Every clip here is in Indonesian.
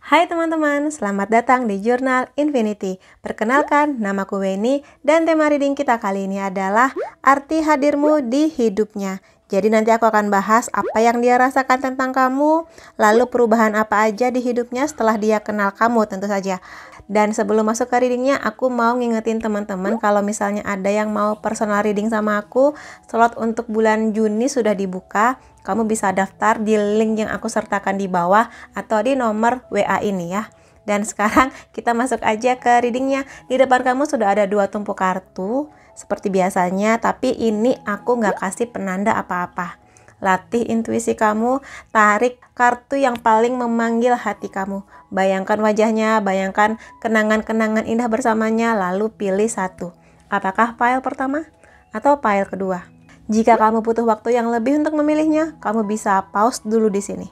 Hai teman-teman, selamat datang di Jurnal Infinity. Perkenalkan, namaku Weni dan tema reading kita kali ini adalah arti hadirmu di hidupnya. Jadi nanti aku akan bahas apa yang dia rasakan tentang kamu, lalu perubahan apa aja di hidupnya setelah dia kenal kamu tentu saja. Dan sebelum masuk ke readingnya, aku mau ngingetin teman-teman kalau misalnya ada yang mau personal reading sama aku, slot untuk bulan Juni sudah dibuka. Kamu bisa daftar di link yang aku sertakan di bawah atau di nomor WA ini ya. Dan sekarang kita masuk aja ke readingnya. Di depan kamu sudah ada 2 tumpuk kartu seperti biasanya, tapi ini aku nggak kasih penanda apa-apa. Latih intuisi kamu, tarik kartu yang paling memanggil hati kamu. Bayangkan wajahnya, bayangkan kenangan-kenangan indah bersamanya, lalu pilih satu. Apakah pile pertama atau pile kedua? Jika kamu butuh waktu yang lebih untuk memilihnya, kamu bisa pause dulu di sini.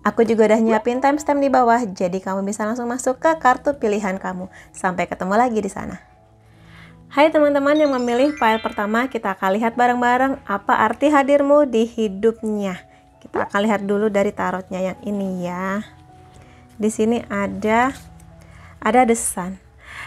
Aku juga udah nyiapin timestamp di bawah, jadi kamu bisa langsung masuk ke kartu pilihan kamu. Sampai ketemu lagi di sana. Hai teman-teman yang memilih file pertama, kita akan lihat bareng-bareng apa arti hadirmu di hidupnya. Kita akan lihat dulu dari tarotnya yang ini ya. Di sini ada The Sun.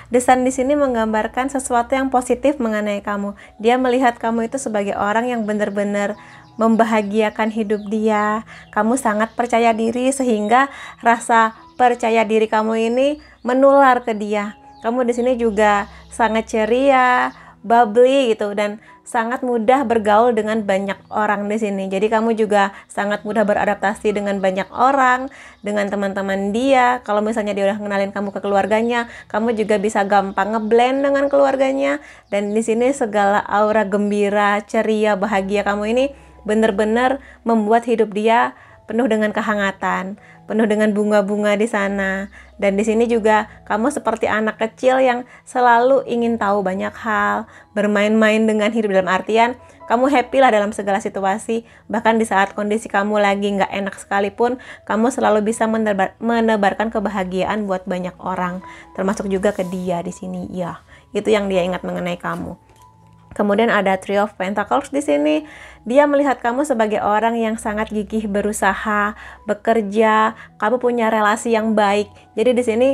The Sun di sini menggambarkan sesuatu yang positif mengenai kamu. Dia melihat kamu itu sebagai orang yang benar-benar membahagiakan hidup dia. Kamu sangat percaya diri sehingga rasa percaya diri kamu ini menular ke dia. Kamu di sini juga sangat ceria, bubbly gitu, dan sangat mudah bergaul dengan banyak orang di sini. Jadi kamu juga sangat mudah beradaptasi dengan banyak orang, dengan teman-teman dia. Kalau misalnya dia udah kenalin kamu ke keluarganya, kamu juga bisa gampang ngeblend dengan keluarganya. Dan di sini segala aura gembira, ceria, bahagia kamu ini benar-benar membuat hidup dia penuh dengan kehangatan, penuh dengan bunga-bunga di sana. Dan di sini juga kamu seperti anak kecil yang selalu ingin tahu banyak hal, bermain-main dengan hidup, dalam artian kamu happy lah dalam segala situasi. Bahkan di saat kondisi kamu lagi nggak enak sekalipun, kamu selalu bisa menebarkan kebahagiaan buat banyak orang, termasuk juga ke dia di sini. Ya, itu yang dia ingat mengenai kamu. Kemudian ada Three of Pentacles di sini. Dia melihat kamu sebagai orang yang sangat gigih berusaha, bekerja, kamu punya relasi yang baik. Jadi di sini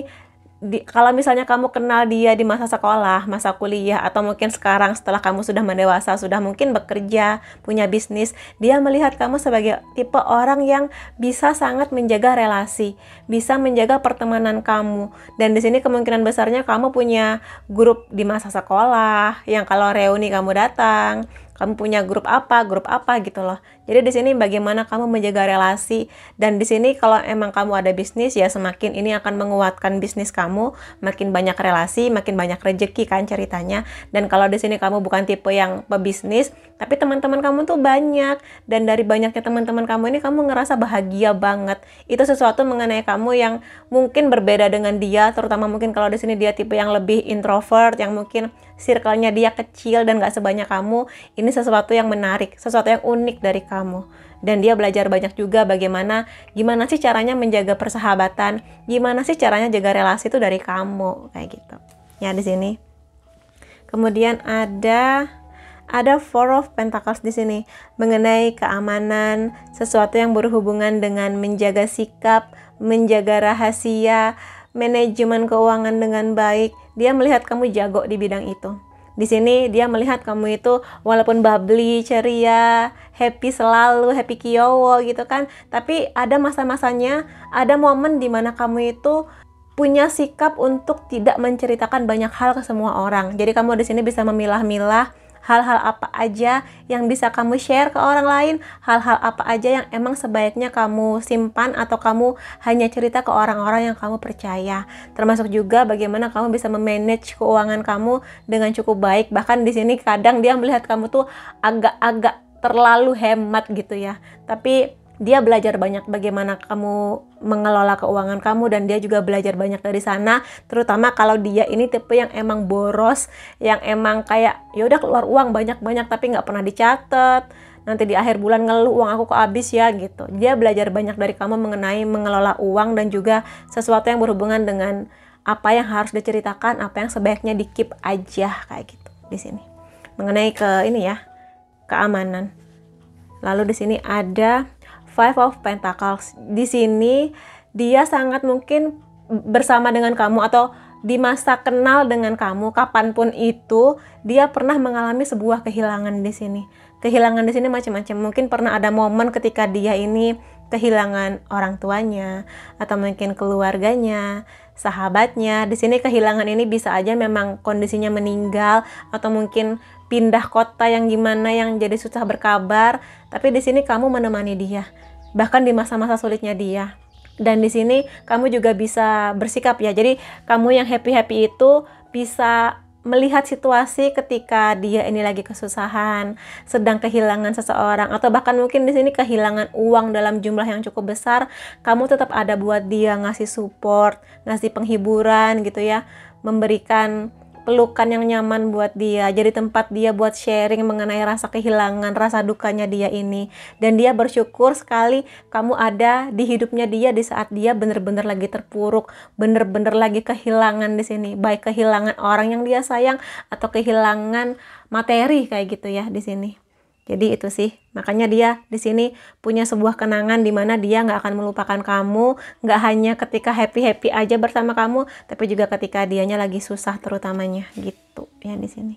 kalau misalnya kamu kenal dia di masa sekolah, masa kuliah, atau mungkin sekarang setelah kamu sudah mendewasa, sudah mungkin bekerja, punya bisnis, dia melihat kamu sebagai tipe orang yang bisa sangat menjaga relasi, bisa menjaga pertemanan kamu. Dan di sini kemungkinan besarnya kamu punya grup di masa sekolah, yang kalau reuni kamu datang, kamu punya grup apa gitu loh. Jadi di sini bagaimana kamu menjaga relasi, dan di sini kalau emang kamu ada bisnis ya semakin ini akan menguatkan bisnis kamu, makin banyak relasi, makin banyak rezeki kan ceritanya. Dan kalau di sini kamu bukan tipe yang pebisnis, tapi teman-teman kamu tuh banyak, dan dari banyaknya teman-teman kamu ini kamu ngerasa bahagia banget. Itu sesuatu mengenai kamu yang mungkin berbeda dengan dia, terutama mungkin kalau di sini dia tipe yang lebih introvert, yang mungkin circle-nya dia kecil dan gak sebanyak kamu. Ini sesuatu yang menarik, sesuatu yang unik dari kamu. Dan dia belajar banyak juga gimana sih caranya menjaga persahabatan, gimana sih caranya jaga relasi itu dari kamu, kayak gitu. Ya di sini. Kemudian ada Four of Pentacles di sini mengenai keamanan, sesuatu yang berhubungan dengan menjaga sikap, menjaga rahasia, manajemen keuangan dengan baik. Dia melihat kamu jago di bidang itu. Di sini dia melihat kamu itu walaupun bubbly, ceria, happy selalu, happy kiowo gitu kan, tapi ada masa-masanya, ada momen dimana kamu itu punya sikap untuk tidak menceritakan banyak hal ke semua orang. Jadi kamu di sini bisa memilah-milah hal-hal apa aja yang bisa kamu share ke orang lain, hal-hal apa aja yang emang sebaiknya kamu simpan atau kamu hanya cerita ke orang-orang yang kamu percaya. Termasuk juga bagaimana kamu bisa memanage keuangan kamu dengan cukup baik. Bahkan di sini kadang dia melihat kamu tuh agak-agak terlalu hemat gitu ya. Tapi dia belajar banyak bagaimana kamu mengelola keuangan kamu, dan dia juga belajar banyak dari sana, terutama kalau dia ini tipe yang emang boros, yang emang kayak ya udah keluar uang banyak-banyak tapi nggak pernah dicatat, nanti di akhir bulan ngeluh uang aku kok habis ya gitu. Dia belajar banyak dari kamu mengenai mengelola uang dan juga sesuatu yang berhubungan dengan apa yang harus diceritakan, apa yang sebaiknya di-keep aja kayak gitu di sini. Mengenai ke ini ya, keamanan. Lalu di sini ada Five of Pentacles. Di sini dia sangat mungkin bersama dengan kamu atau di masa kenal dengan kamu, kapanpun itu dia pernah mengalami sebuah kehilangan di sini. Kehilangan di sini macam-macam. Mungkin pernah ada momen ketika dia ini kehilangan orang tuanya atau mungkin keluarganya, sahabatnya. Di sini kehilangan ini bisa aja memang kondisinya meninggal atau mungkin pindah kota yang gimana yang jadi susah berkabar. Tapi di sini kamu menemani dia, bahkan di masa-masa sulitnya dia. Dan di sini kamu juga bisa bersikap ya. Jadi kamu yang happy-happy itu bisa melihat situasi ketika dia ini lagi kesusahan, sedang kehilangan seseorang, atau bahkan mungkin di sini kehilangan uang dalam jumlah yang cukup besar, kamu tetap ada buat dia, ngasih support, ngasih penghiburan gitu ya, memberikan pelukan yang nyaman buat dia, jadi tempat dia buat sharing mengenai rasa kehilangan, rasa dukanya dia ini. Dan dia bersyukur sekali kamu ada di hidupnya dia di saat dia bener-bener lagi terpuruk, bener-bener lagi kehilangan di sini, baik kehilangan orang yang dia sayang atau kehilangan materi kayak gitu ya di sini. Jadi itu sih, makanya dia di sini punya sebuah kenangan di mana dia nggak akan melupakan kamu, nggak hanya ketika happy-happy aja bersama kamu, tapi juga ketika dianya lagi susah terutamanya gitu ya di sini.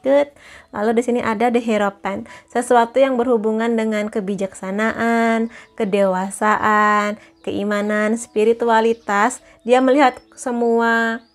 Good. Lalu di sini ada the Hierophant, sesuatu yang berhubungan dengan kebijaksanaan, kedewasaan, keimanan, spiritualitas. Dia melihat semua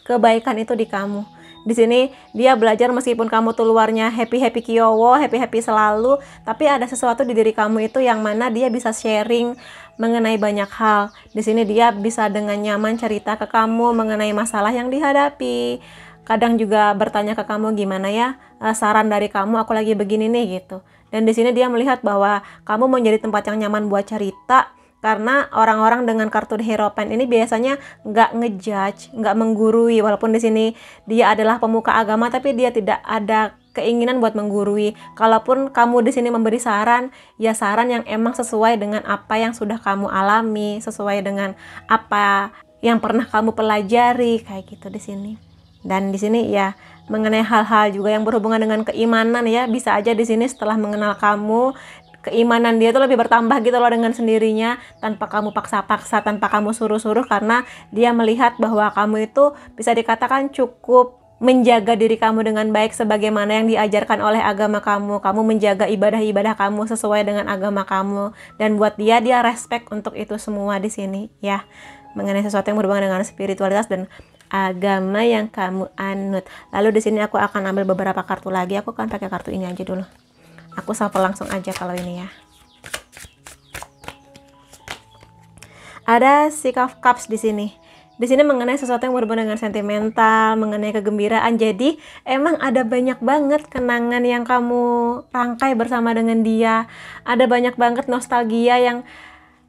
kebaikan itu di kamu. Di sini dia belajar meskipun kamu tuh luarnya happy-happy kiowo, happy-happy selalu, tapi ada sesuatu di diri kamu itu yang mana dia bisa sharing mengenai banyak hal. Di sini dia bisa dengan nyaman cerita ke kamu mengenai masalah yang dihadapi. Kadang juga bertanya ke kamu, gimana ya saran dari kamu, aku lagi begini nih gitu. Dan di sini dia melihat bahwa kamu menjadi tempat yang nyaman buat cerita. Karena orang-orang dengan kartu Hierophant ini biasanya nggak ngejudge, nggak menggurui, walaupun di sini dia adalah pemuka agama, tapi dia tidak ada keinginan buat menggurui. Kalaupun kamu di sini memberi saran, ya saran yang emang sesuai dengan apa yang sudah kamu alami, sesuai dengan apa yang pernah kamu pelajari, kayak gitu di sini. Dan di sini ya mengenai hal-hal juga yang berhubungan dengan keimanan ya, bisa aja di sini setelah mengenal kamu, keimanan dia tuh lebih bertambah gitu loh dengan sendirinya, tanpa kamu paksa-paksa, tanpa kamu suruh-suruh, karena dia melihat bahwa kamu itu bisa dikatakan cukup menjaga diri kamu dengan baik sebagaimana yang diajarkan oleh agama kamu. Kamu menjaga ibadah-ibadah kamu sesuai dengan agama kamu, dan buat dia respect untuk itu semua di sini ya, mengenai sesuatu yang berhubungan dengan spiritualitas dan agama yang kamu anut. Lalu di sini aku akan ambil beberapa kartu lagi. Aku akan pakai kartu ini aja dulu. Aku shuffle langsung aja kalau ini ya. Ada Six of Cups di sini. Di sini mengenai sesuatu yang berhubungan dengan sentimental, mengenai kegembiraan. Jadi emang ada banyak banget kenangan yang kamu rangkai bersama dengan dia. Ada banyak banget nostalgia yang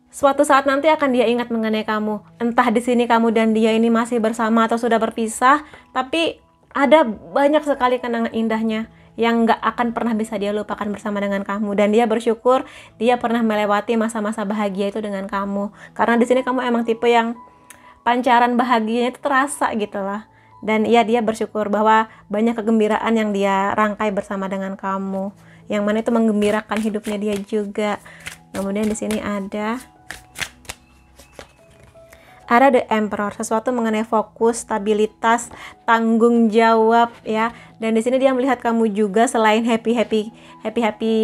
suatu saat nanti akan dia ingat mengenai kamu. Entah di sini kamu dan dia ini masih bersama atau sudah berpisah, tapi ada banyak sekali kenangan indahnya yang nggak akan pernah bisa dia lupakan bersama dengan kamu. Dan dia bersyukur dia pernah melewati masa-masa bahagia itu dengan kamu, karena di sini kamu emang tipe yang pancaran bahagianya itu terasa gitu lah. Dan iya, dia bersyukur bahwa banyak kegembiraan yang dia rangkai bersama dengan kamu, yang mana itu menggembirakan hidupnya dia juga. Kemudian di sini ada The Emperor, sesuatu mengenai fokus, stabilitas, tanggung jawab ya. Dan di sini dia melihat kamu juga selain happy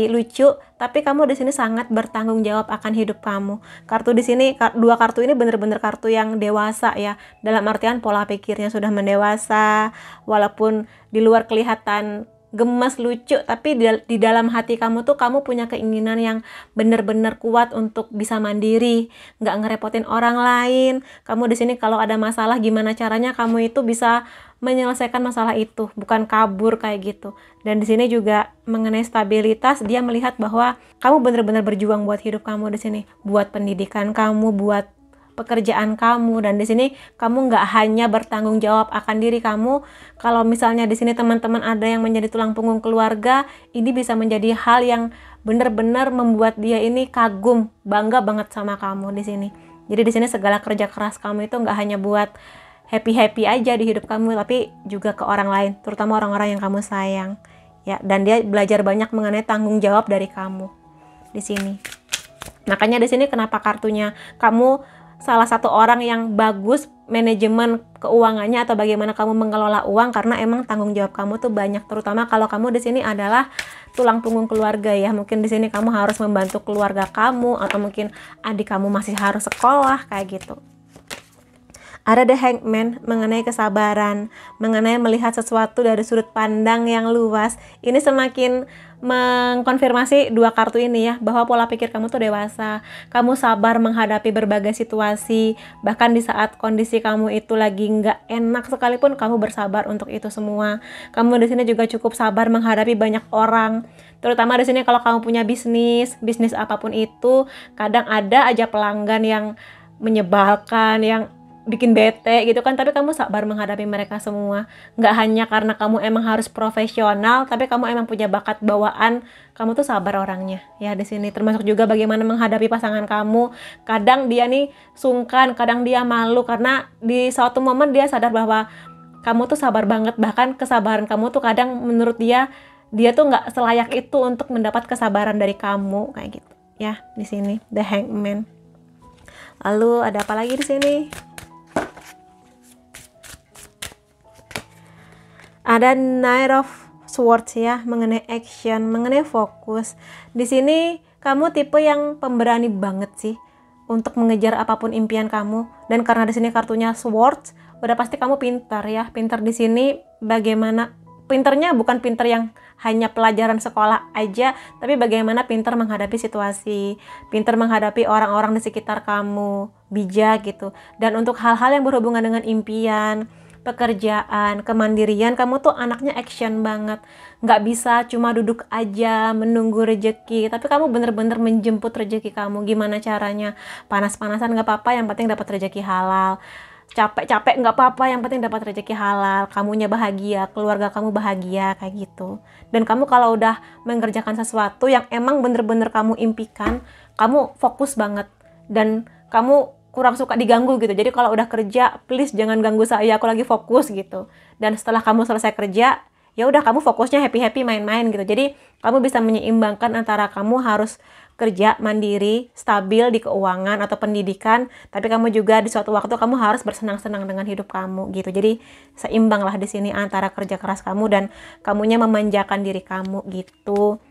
lucu, tapi kamu di sini sangat bertanggung jawab akan hidup kamu. Kartu di sini, dua kartu ini bener-bener kartu yang dewasa ya. Dalam artian pola pikirnya sudah mendewasa, walaupun di luar kelihatan gemas, lucu, tapi di dalam hati kamu tuh kamu punya keinginan yang benar-benar kuat untuk bisa mandiri, nggak ngerepotin orang lain. Kamu di sini kalau ada masalah, gimana caranya kamu itu bisa menyelesaikan masalah itu, bukan kabur kayak gitu. Dan di sini juga mengenai stabilitas, dia melihat bahwa kamu benar-benar berjuang buat hidup kamu di sini, buat pendidikan kamu, buat pekerjaan kamu. Dan di sini kamu nggak hanya bertanggung jawab akan diri kamu. Kalau misalnya di sini teman-teman ada yang menjadi tulang punggung keluarga, ini bisa menjadi hal yang benar-benar membuat dia ini kagum, bangga banget sama kamu di sini. Jadi di sini segala kerja keras kamu itu nggak hanya buat happy aja di hidup kamu, tapi juga ke orang lain, terutama orang-orang yang kamu sayang ya. Dan dia belajar banyak mengenai tanggung jawab dari kamu di sini. Makanya di sini kenapa kartunya kamu salah satu orang yang bagus manajemen keuangannya atau bagaimana kamu mengelola uang, karena emang tanggung jawab kamu tuh banyak, terutama kalau kamu di sini adalah tulang punggung keluarga ya. Mungkin di sini kamu harus membantu keluarga kamu, atau mungkin adik kamu masih harus sekolah kayak gitu. Ada The Hangman mengenai kesabaran, mengenai melihat sesuatu dari sudut pandang yang luas. Ini semakin mengkonfirmasi dua kartu ini ya, bahwa pola pikir kamu tuh dewasa. Kamu sabar menghadapi berbagai situasi, bahkan di saat kondisi kamu itu lagi nggak enak sekalipun kamu bersabar untuk itu semua. Kamu di sini juga cukup sabar menghadapi banyak orang. Terutama di sini kalau kamu punya bisnis apapun itu, kadang ada aja pelanggan yang menyebalkan, yang bikin bete gitu kan, tapi kamu sabar menghadapi mereka semua. Nggak hanya karena kamu emang harus profesional, tapi kamu emang punya bakat bawaan, kamu tuh sabar orangnya ya di sini. Termasuk juga bagaimana menghadapi pasangan kamu. Kadang dia nih sungkan, kadang dia malu, karena di suatu momen dia sadar bahwa kamu tuh sabar banget. Bahkan kesabaran kamu tuh kadang menurut dia tuh nggak selayak itu untuk mendapat kesabaran dari kamu kayak gitu ya di sini The Hangman. Lalu ada apa lagi di sini? Ada Knight of Swords ya, mengenai action, mengenai fokus. Di sini kamu tipe yang pemberani banget sih untuk mengejar apapun impian kamu. Dan karena di sini kartunya Swords, udah pasti kamu pintar ya. Pintar di sini bagaimana? Pintarnya bukan pintar yang hanya pelajaran sekolah aja, tapi bagaimana pintar menghadapi situasi, pintar menghadapi orang-orang di sekitar kamu, bijak gitu. Dan untuk hal-hal yang berhubungan dengan impian, pekerjaan, kemandirian, kamu tuh anaknya action banget. Nggak bisa cuma duduk aja menunggu rejeki, tapi kamu bener-bener menjemput rejeki kamu. Gimana caranya? Panas-panasan nggak apa-apa, yang penting dapat rejeki halal. Capek-capek nggak apa-apa, yang penting dapat rejeki halal. Kamunya bahagia, keluarga kamu bahagia, kayak gitu. Dan kamu kalau udah mengerjakan sesuatu yang emang bener-bener kamu impikan, kamu fokus banget. Dan kamu kurang suka diganggu gitu. Jadi kalau udah kerja, please jangan ganggu saya, aku lagi fokus gitu. Dan setelah kamu selesai kerja, ya udah kamu fokusnya happy-happy main-main gitu. Jadi kamu bisa menyeimbangkan antara kamu harus kerja mandiri, stabil di keuangan atau pendidikan, tapi kamu juga di suatu waktu kamu harus bersenang-senang dengan hidup kamu gitu. Jadi seimbang lah di sini antara kerja keras kamu dan kamunya memanjakan diri kamu gitu.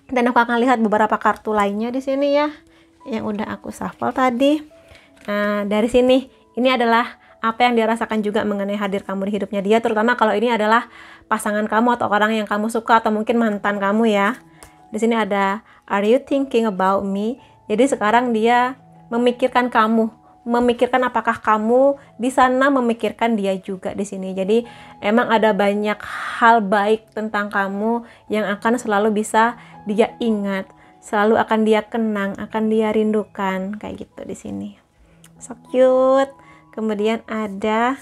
Dan aku akan lihat beberapa kartu lainnya di sini ya, yang udah aku shuffle tadi. Nah, dari sini, ini adalah apa yang dia rasakan juga mengenai hadir kamu di hidupnya dia, terutama kalau ini adalah pasangan kamu atau orang yang kamu suka atau mungkin mantan kamu ya. Di sini ada, are you thinking about me? Jadi sekarang dia memikirkan kamu, memikirkan apakah kamu di sana memikirkan dia juga di sini. Jadi emang ada banyak hal baik tentang kamu yang akan selalu bisa dia ingat, selalu akan dia kenang, akan dia rindukan kayak gitu di sini. So cute. Kemudian ada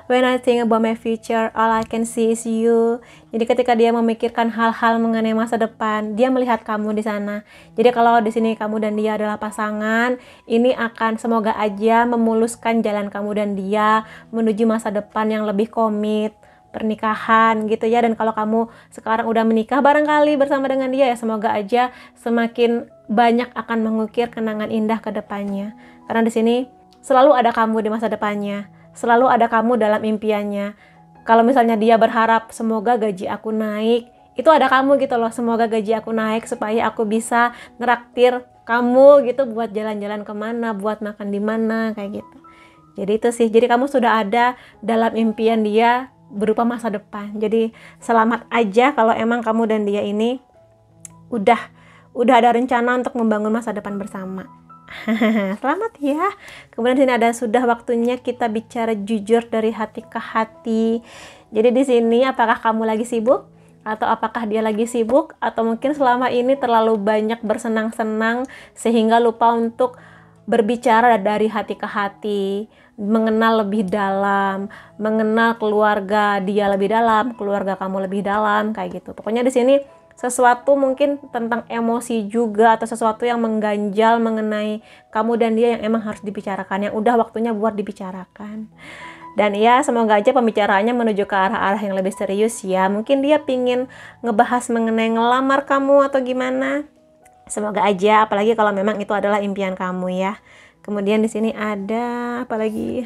when I think about my future, all I can see is you. Jadi ketika dia memikirkan hal-hal mengenai masa depan, dia melihat kamu di sana. Jadi kalau di sini kamu dan dia adalah pasangan, ini akan semoga aja memuluskan jalan kamu dan dia menuju masa depan yang lebih komit, pernikahan gitu ya. Dan kalau kamu sekarang udah menikah barangkali bersama dengan dia, ya semoga aja semakin banyak akan mengukir kenangan indah ke depannya. Karena di sini selalu ada kamu di masa depannya, selalu ada kamu dalam impiannya. Kalau misalnya dia berharap semoga gaji aku naik, itu ada kamu gitu loh, semoga gaji aku naik supaya aku bisa ngeraktir kamu gitu, buat jalan-jalan kemana, buat makan di mana kayak gitu. Jadi itu sih, jadi kamu sudah ada dalam impian dia berupa masa depan. Jadi selamat aja kalau emang kamu dan dia ini udah ada rencana untuk membangun masa depan bersama. Selamat ya. Kemudian sini ada sudah waktunya kita bicara jujur dari hati ke hati. Jadi di sini apakah kamu lagi sibuk atau apakah dia lagi sibuk, atau mungkin selama ini terlalu banyak bersenang-senang sehingga lupa untuk berbicara dari hati ke hati, mengenal lebih dalam, mengenal keluarga dia lebih dalam, keluarga kamu lebih dalam kayak gitu. Pokoknya di sini sesuatu mungkin tentang emosi juga, atau sesuatu yang mengganjal mengenai kamu dan dia yang emang harus dibicarakan, yang udah waktunya buat dibicarakan. Dan ya semoga aja pembicaraannya menuju ke arah-arah yang lebih serius ya. Mungkin dia pingin ngebahas mengenai ngelamar kamu atau gimana. Semoga aja, apalagi kalau memang itu adalah impian kamu ya. Kemudian di sini ada apa lagi?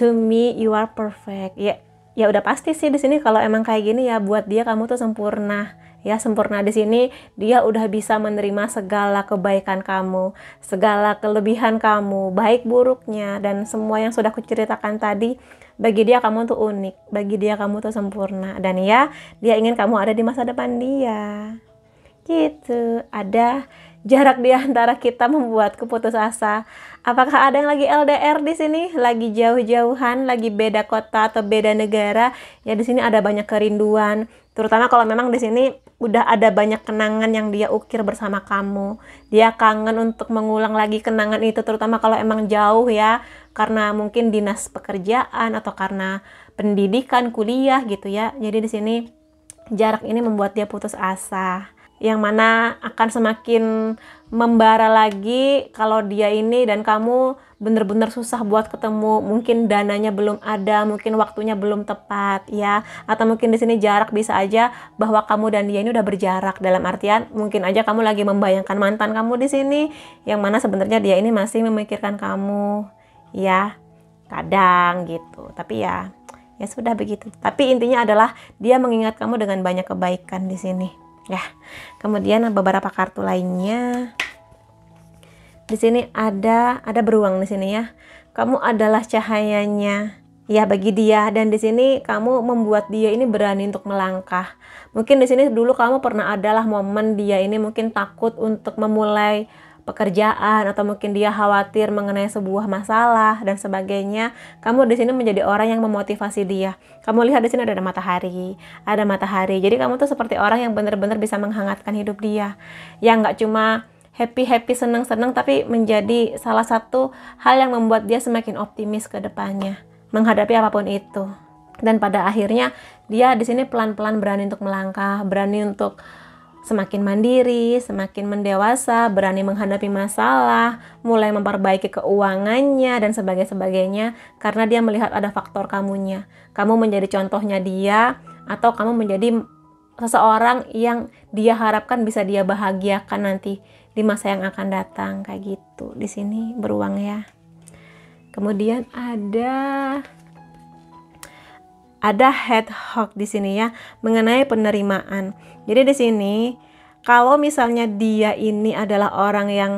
To me you are perfect. Ya udah pasti sih di sini kalau emang kayak gini ya buat dia kamu tuh sempurna. Ya sempurna di sini dia udah bisa menerima segala kebaikan kamu, segala kelebihan kamu, baik buruknya dan semua yang sudah kuceritakan tadi. Bagi dia kamu tuh unik, bagi dia kamu tuh sempurna dan ya dia ingin kamu ada di masa depan dia. Gitu. Ada jarak di antara kita membuatku putus asa. Apakah ada yang lagi LDR di sini? Lagi jauh-jauhan, lagi beda kota atau beda negara? Ya di sini ada banyak kerinduan. Terutama kalau memang di sini udah ada banyak kenangan yang dia ukir bersama kamu. Dia kangen untuk mengulang lagi kenangan itu, terutama kalau emang jauh ya. Karena mungkin dinas pekerjaan atau karena pendidikan, kuliah gitu ya. Jadi di sini jarak ini membuat dia putus asa. Yang mana akan semakin membara lagi kalau dia ini dan kamu bener-bener susah buat ketemu, mungkin dananya belum ada, mungkin waktunya belum tepat ya, atau mungkin di sini jarak bisa aja bahwa kamu dan dia ini udah berjarak, dalam artian mungkin aja kamu lagi membayangkan mantan kamu di sini, yang mana sebenarnya dia ini masih memikirkan kamu ya, kadang gitu, tapi ya sudah begitu. Tapi intinya adalah dia mengingat kamu dengan banyak kebaikan di sini. Ya, kemudian beberapa kartu lainnya. Di sini ada beruang di sini ya. Kamu adalah cahayanya ya bagi dia, dan di sini kamu membuat dia ini berani untuk melangkah. Mungkin di sini dulu kamu pernah adalah momen dia ini mungkin takut untuk memulai pekerjaan atau mungkin dia khawatir mengenai sebuah masalah dan sebagainya. Kamu di sini menjadi orang yang memotivasi dia. Kamu lihat di sini ada matahari, ada matahari. Jadi kamu tuh seperti orang yang benar-benar bisa menghangatkan hidup dia. Yang nggak cuma happy, senang-senang, tapi menjadi salah satu hal yang membuat dia semakin optimis ke depannya menghadapi apapun itu. Dan pada akhirnya dia di sini pelan-pelan berani untuk melangkah, berani untuk semakin mandiri, semakin mendewasa, berani menghadapi masalah, mulai memperbaiki keuangannya dan sebagainya, karena dia melihat ada faktor kamunya. Kamu menjadi contohnya dia, atau kamu menjadi seseorang yang dia harapkan bisa dia bahagiakan nanti di masa yang akan datang, kayak gitu. Di sini beruang ya. Kemudian ada hedgehog di sini ya, mengenai penerimaan. Jadi di sini kalau misalnya dia ini adalah orang yang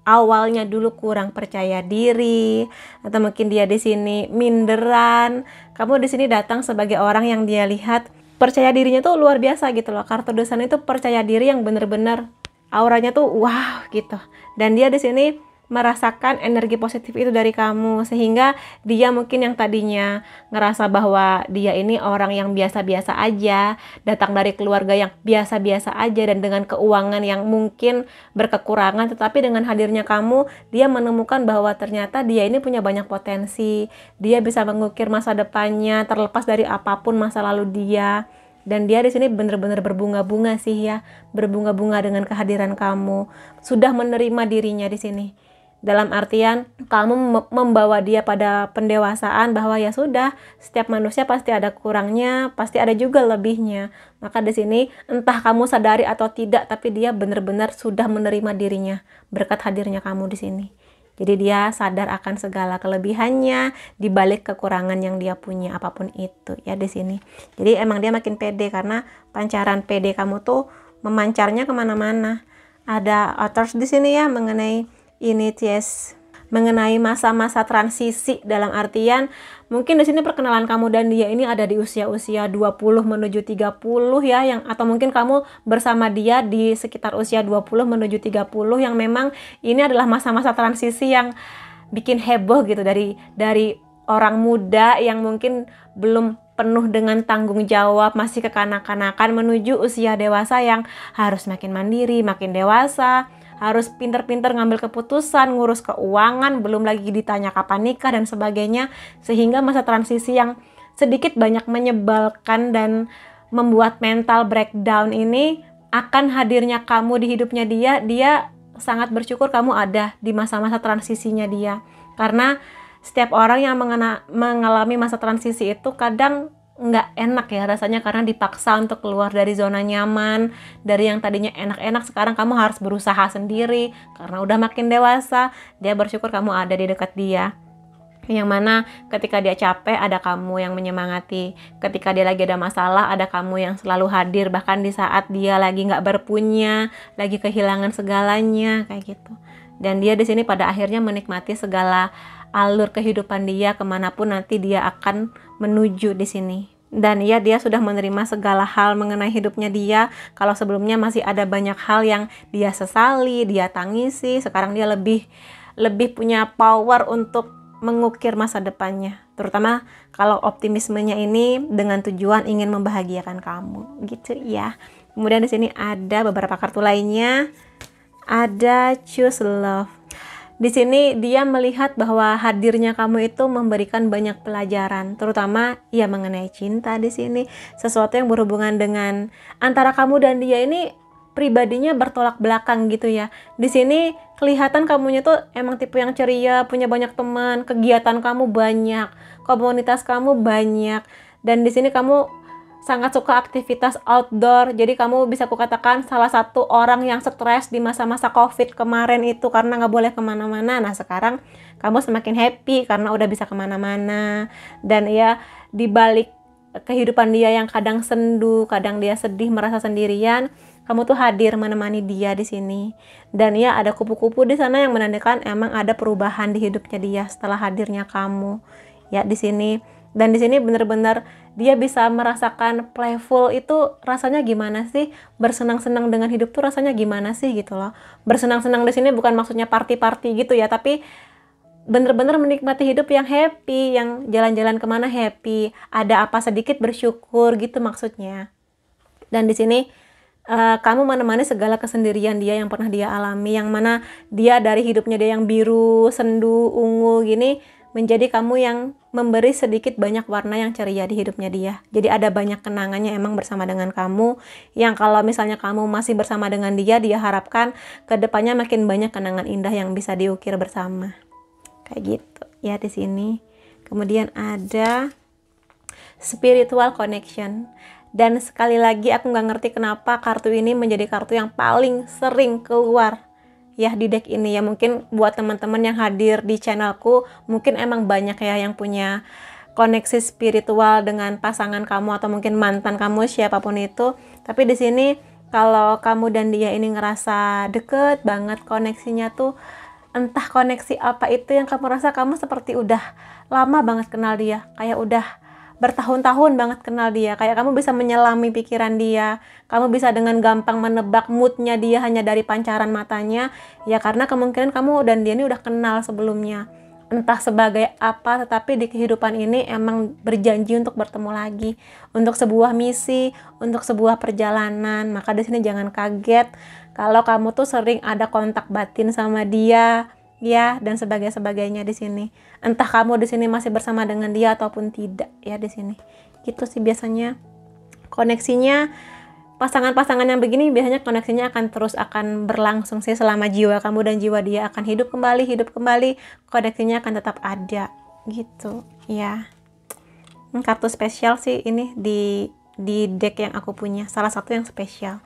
awalnya dulu kurang percaya diri, atau mungkin dia di sini minderan, kamu di sini datang sebagai orang yang dia lihat percaya dirinya tuh luar biasa gitu loh. Kartu The Sun itu percaya diri yang bener-bener auranya tuh wow gitu. Dan dia di sini merasakan energi positif itu dari kamu, sehingga dia mungkin yang tadinya ngerasa bahwa dia ini orang yang biasa-biasa aja, datang dari keluarga yang biasa-biasa aja dan dengan keuangan yang mungkin berkekurangan, tetapi dengan hadirnya kamu, dia menemukan bahwa ternyata dia ini punya banyak potensi, dia bisa mengukir masa depannya terlepas dari apapun masa lalu dia. Dan dia di sini benar-benar berbunga-bunga sih ya, berbunga-bunga dengan kehadiran kamu, sudah menerima dirinya di sini. Dalam artian kamu membawa dia pada pendewasaan bahwa ya sudah, setiap manusia pasti ada kurangnya, pasti ada juga lebihnya. Maka di sini entah kamu sadari atau tidak, tapi dia benar-benar sudah menerima dirinya berkat hadirnya kamu di sini. Jadi dia sadar akan segala kelebihannya di balik kekurangan yang dia punya apapun itu ya di sini. Jadi emang dia makin pede karena pancaran pede kamu tuh memancarnya kemana-mana. Ada authors di sini ya mengenai ini mengenai masa-masa transisi, dalam artian mungkin di sini perkenalan kamu dan dia ini ada di usia-usia 20 menuju 30 ya, yang atau mungkin kamu bersama dia di sekitar usia 20 menuju 30 yang memang ini adalah masa-masa transisi yang bikin heboh gitu, dari orang muda yang mungkin belum penuh dengan tanggung jawab, masih kekanak-kanakan menuju usia dewasa yang harus makin mandiri, makin dewasa, harus pinter-pinter ngambil keputusan, ngurus keuangan, belum lagi ditanya kapan nikah dan sebagainya, sehingga masa transisi yang sedikit banyak menyebalkan dan membuat mental breakdown ini akan hadirnya kamu di hidupnya dia sangat bersyukur kamu ada di masa-masa transisinya dia. Karena setiap orang yang mengalami masa transisi itu kadang nggak enak ya rasanya karena dipaksa untuk keluar dari zona nyaman. Dari yang tadinya enak-enak sekarang kamu harus berusaha sendiri karena udah makin dewasa. Dia bersyukur kamu ada di dekat dia, yang mana ketika dia capek ada kamu yang menyemangati, ketika dia lagi ada masalah ada kamu yang selalu hadir, bahkan di saat dia lagi nggak berpunya, lagi kehilangan segalanya kayak gitu. Dan dia di sini pada akhirnya menikmati segala alur kehidupan dia kemanapun nanti dia akan menuju di sini. Dan ya dia sudah menerima segala hal mengenai hidupnya dia. Kalau sebelumnya masih ada banyak hal yang dia sesali, dia tangisi, sekarang dia lebih punya power untuk mengukir masa depannya. Terutama kalau optimismenya ini dengan tujuan ingin membahagiakan kamu, gitu ya. Kemudian di sini ada beberapa kartu lainnya. Ada choose love. Di sini dia melihat bahwa hadirnya kamu itu memberikan banyak pelajaran, terutama ya mengenai cinta di sini. Sesuatu yang berhubungan dengan antara kamu dan dia ini pribadinya bertolak belakang gitu ya. Di sini kelihatan kamunya tuh emang tipe yang ceria, punya banyak teman, kegiatan kamu banyak, komunitas kamu banyak. Dan di sini kamu sangat suka aktivitas outdoor. Jadi kamu bisa kukatakan salah satu orang yang stres di masa-masa COVID kemarin itu karena nggak boleh kemana-mana. Nah sekarang kamu semakin happy karena udah bisa kemana-mana. Dan ya di balik kehidupan dia yang kadang sendu, kadang dia sedih, merasa sendirian, kamu tuh hadir menemani dia di sini. Dan ya ada kupu-kupu di sana yang menandakan emang ada perubahan di hidupnya dia setelah hadirnya kamu. Ya di sini. Dan di sini benar-benar dia bisa merasakan playful itu rasanya gimana sih, bersenang-senang dengan hidup tuh rasanya gimana sih gitu loh. Bersenang-senang di sini bukan maksudnya party-party gitu ya, tapi bener-bener menikmati hidup yang happy, yang jalan-jalan kemana happy, ada apa sedikit bersyukur gitu maksudnya. Dan di sini kamu menemani segala kesendirian dia yang pernah dia alami, yang mana dia dari hidupnya dia yang biru, sendu, ungu gini, menjadi kamu yang memberi sedikit banyak warna yang ceria di hidupnya dia. Jadi ada banyak kenangannya emang bersama dengan kamu, yang kalau misalnya kamu masih bersama dengan dia harapkan kedepannya makin banyak kenangan indah yang bisa diukir bersama. Kayak gitu ya di sini. Kemudian ada spiritual connection. Dan sekali lagi aku nggak ngerti kenapa kartu ini menjadi kartu yang paling sering keluar ya di deck ini ya. Mungkin buat teman-teman yang hadir di channelku mungkin emang banyak ya yang punya koneksi spiritual dengan pasangan kamu atau mungkin mantan kamu siapapun itu. Tapi di sini kalau kamu dan dia ini ngerasa deket banget koneksinya tuh, entah koneksi apa itu yang kamu rasa kamu seperti udah lama banget kenal dia, kayak udah bertahun-tahun banget kenal dia, kayak kamu bisa menyelami pikiran dia, kamu bisa dengan gampang menebak moodnya dia hanya dari pancaran matanya, ya karena kemungkinan kamu dan dia ini udah kenal sebelumnya, entah sebagai apa, tetapi di kehidupan ini emang berjanji untuk bertemu lagi, untuk sebuah misi, untuk sebuah perjalanan. Maka di sini jangan kaget kalau kamu tuh sering ada kontak batin sama dia, ya, dan sebagainya di sini. Entah kamu di sini masih bersama dengan dia ataupun tidak ya di sini. Gitu sih biasanya koneksinya. Pasangan-pasangan yang begini biasanya koneksinya akan berlangsung sih selama jiwa kamu dan jiwa dia akan hidup kembali, koneksinya akan tetap ada gitu ya. Kartu spesial sih ini di deck yang aku punya, salah satu yang spesial.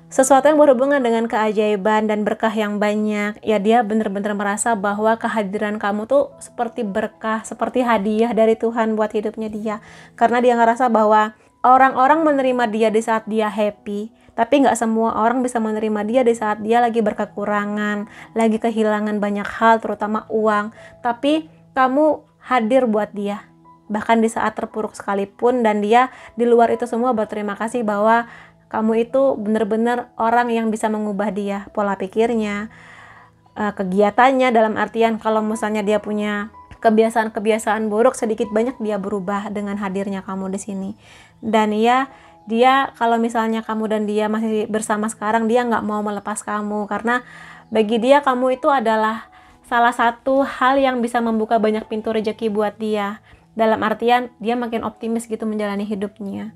Sesuatu yang berhubungan dengan keajaiban dan berkah yang banyak. Ya dia benar-benar merasa bahwa kehadiran kamu tuh seperti berkah, seperti hadiah dari Tuhan buat hidupnya dia. Karena dia ngerasa bahwa orang-orang menerima dia di saat dia happy, tapi nggak semua orang bisa menerima dia di saat dia lagi berkekurangan, lagi kehilangan banyak hal, terutama uang. Tapi kamu hadir buat dia, bahkan di saat terpuruk sekalipun, dan dia di luar itu semua berterima kasih bahwa kamu itu benar-benar orang yang bisa mengubah dia, pola pikirnya, kegiatannya, dalam artian kalau misalnya dia punya kebiasaan-kebiasaan buruk, sedikit banyak dia berubah dengan hadirnya kamu di sini. Dan ya dia kalau misalnya kamu dan dia masih bersama sekarang, dia nggak mau melepas kamu, karena bagi dia kamu itu adalah salah satu hal yang bisa membuka banyak pintu rezeki buat dia. Dalam artian dia makin optimis gitu menjalani hidupnya.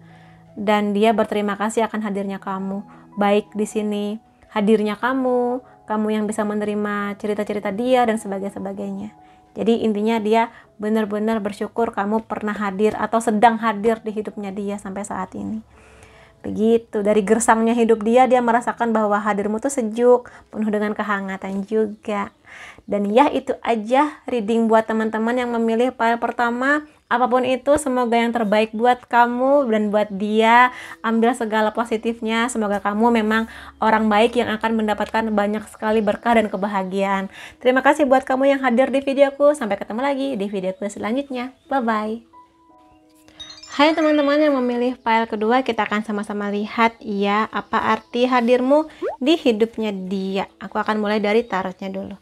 Dan dia berterima kasih akan hadirnya kamu, baik di sini hadirnya kamu yang bisa menerima cerita-cerita dia dan sebagainya Jadi intinya dia benar-benar bersyukur kamu pernah hadir atau sedang hadir di hidupnya dia sampai saat ini. Begitu, dari gersangnya hidup dia merasakan bahwa hadirmu tuh sejuk, penuh dengan kehangatan juga. Dan ya, itu aja reading buat teman-teman yang memilih file pertama. Apapun itu, semoga yang terbaik buat kamu dan buat dia. Ambil segala positifnya. Semoga kamu memang orang baik yang akan mendapatkan banyak sekali berkah dan kebahagiaan. Terima kasih buat kamu yang hadir di videoku. Sampai ketemu lagi di videoku selanjutnya. Bye-bye. Hai teman-teman yang memilih file kedua, kita akan sama-sama lihat ya apa arti hadirmu di hidupnya dia. Aku akan mulai dari tarotnya dulu.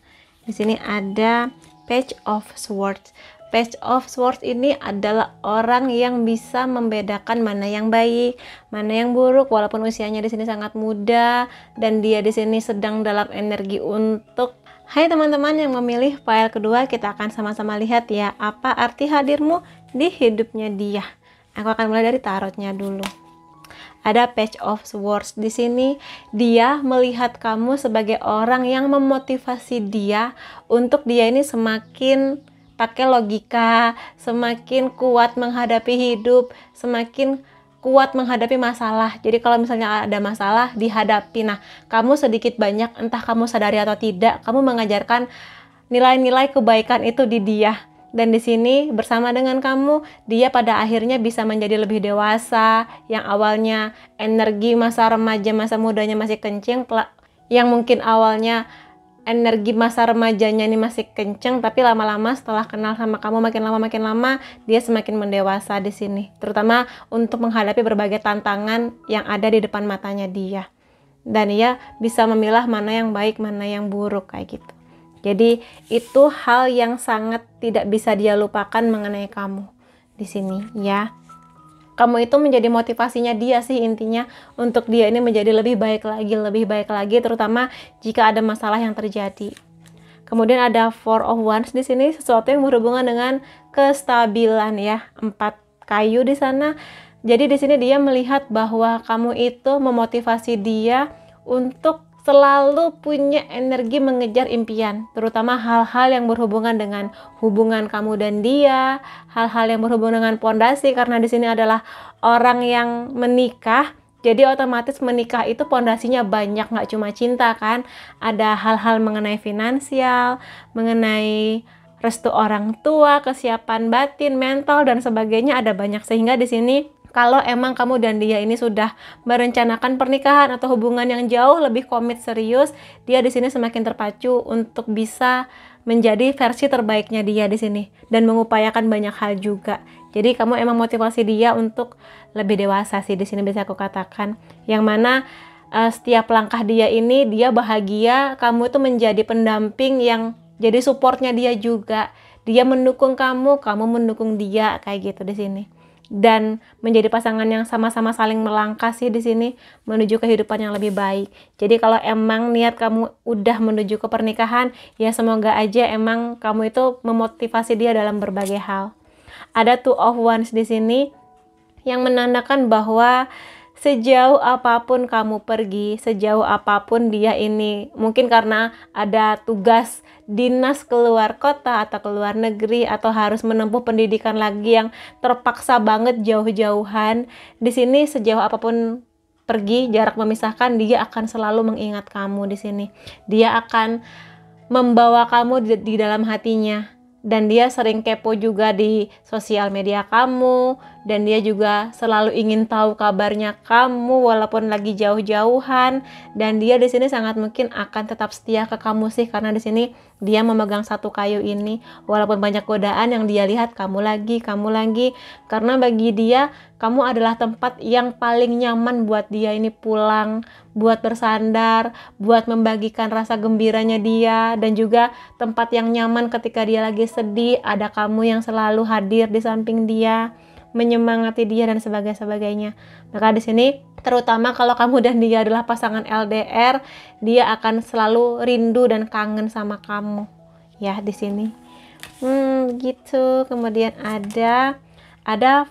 Di sini ada Page of Swords. Page of Swords ini adalah orang yang bisa membedakan mana yang baik, mana yang buruk, walaupun usianya di sini sangat muda dan dia di sini sedang dalam energi untuk. Hai teman-teman yang memilih file kedua, kita akan sama-sama lihat ya apa arti hadirmu di hidupnya dia. Aku akan mulai dari tarotnya dulu. Ada Page of Swords. Di sini dia melihat kamu sebagai orang yang memotivasi dia untuk dia ini semakin pakai logika, semakin kuat menghadapi hidup, semakin kuat menghadapi masalah. Jadi kalau misalnya ada masalah, dihadapi. Nah, kamu sedikit banyak, entah kamu sadari atau tidak, kamu mengajarkan nilai-nilai kebaikan itu di dia. Dan di sini bersama dengan kamu, dia pada akhirnya bisa menjadi lebih dewasa, yang awalnya energi masa remaja, masa mudanya masih kenceng, yang mungkin awalnya energi masa remajanya ini masih kenceng, tapi lama-lama setelah kenal sama kamu makin lama dia semakin mendewasa di sini, terutama untuk menghadapi berbagai tantangan yang ada di depan matanya dia. Dan ia bisa memilah mana yang baik, mana yang buruk kayak gitu. Jadi itu hal yang sangat tidak bisa dia lupakan mengenai kamu di sini ya. Kamu itu menjadi motivasinya dia sih intinya, untuk dia ini menjadi lebih baik lagi, terutama jika ada masalah yang terjadi. Kemudian ada Four of Wands di sini, sesuatu yang berhubungan dengan kestabilan ya. 4 kayu di sana. Jadi di sini dia melihat bahwa kamu itu memotivasi dia untuk selalu punya energi mengejar impian, terutama hal-hal yang berhubungan dengan hubungan kamu dan dia, hal-hal yang berhubungan dengan pondasi, karena di sini adalah orang yang menikah. Jadi otomatis menikah itu pondasinya banyak, nggak cuma cinta kan, ada hal-hal mengenai finansial, mengenai restu orang tua, kesiapan batin, mental dan sebagainya, ada banyak. Sehingga di sini kalau emang kamu dan dia ini sudah merencanakan pernikahan atau hubungan yang jauh lebih komit serius, dia di sini semakin terpacu untuk bisa menjadi versi terbaiknya dia di sini dan mengupayakan banyak hal juga. Jadi kamu emang motivasi dia untuk lebih dewasa sih di sini bisa aku katakan. Yang mana setiap langkah dia ini dia bahagia, kamu itu menjadi pendamping yang jadi supportnya dia juga. Dia mendukung kamu, kamu mendukung dia kayak gitu di sini. Dan menjadi pasangan yang sama-sama saling melangkah sih di sini menuju kehidupan yang lebih baik. Jadi kalau emang niat kamu udah menuju ke pernikahan, ya semoga aja emang kamu itu memotivasi dia dalam berbagai hal. Ada Two of Wands di sini yang menandakan bahwa sejauh apapun kamu pergi, sejauh apapun dia ini, mungkin karena ada tugas dinas keluar kota atau keluar negeri atau harus menempuh pendidikan lagi yang terpaksa banget jauh-jauhan, di sini sejauh apapun pergi, jarak memisahkan, dia akan selalu mengingat kamu di sini. Dia akan membawa kamu di dalam hatinya. Dan dia sering kepo juga di sosial media kamu, dan dia juga selalu ingin tahu kabarnya kamu walaupun lagi jauh-jauhan. Dan dia di sini sangat mungkin akan tetap setia ke kamu sih, karena di sini dia memegang satu kayu ini walaupun banyak godaan yang dia lihat, kamu lagi, karena bagi dia kamu adalah tempat yang paling nyaman buat dia ini pulang, buat bersandar, buat membagikan rasa gembiranya dia, dan juga tempat yang nyaman ketika dia lagi sedih, ada kamu yang selalu hadir di samping dia, menyemangati dia dan sebagainya. Maka di sini terutama kalau kamu dan dia adalah pasangan LDR, dia akan selalu rindu dan kangen sama kamu. Ya, di sini. Gitu. Kemudian ada